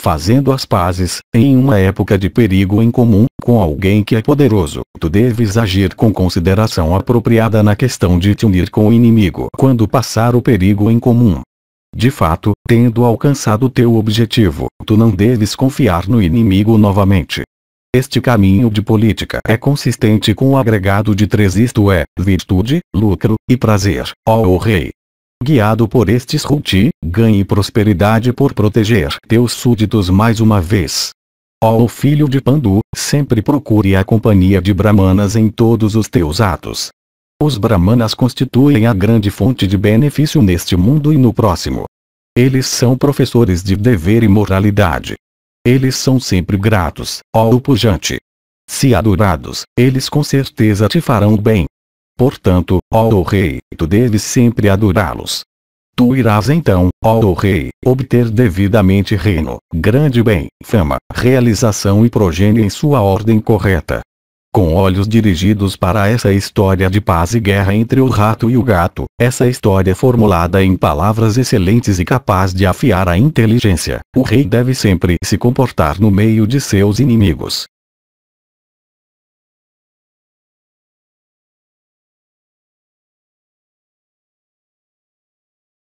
Fazendo as pazes, em uma época de perigo em comum, com alguém que é poderoso, tu deves agir com consideração apropriada na questão de te unir com o inimigo quando passar o perigo em comum. De fato, tendo alcançado teu objetivo, tu não deves confiar no inimigo novamente. Este caminho de política é consistente com o agregado de três, isto é, virtude, lucro e prazer, ó rei. Guiado por estes ruti, ganhe prosperidade por proteger teus súditos mais uma vez. Ó filho de Pandu, sempre procure a companhia de brahmanas em todos os teus atos. Os brahmanas constituem a grande fonte de benefício neste mundo e no próximo. Eles são professores de dever e moralidade. Eles são sempre gratos, ó pujante. Se adorados, eles com certeza te farão bem. Portanto, ó rei, tu deves sempre adorá-los. Tu irás então, ó rei, obter devidamente reino, grande bem, fama, realização e progênie em sua ordem correta. Com olhos dirigidos para essa história de paz e guerra entre o rato e o gato, essa história formulada em palavras excelentes e capaz de afiar a inteligência, o rei deve sempre se comportar no meio de seus inimigos,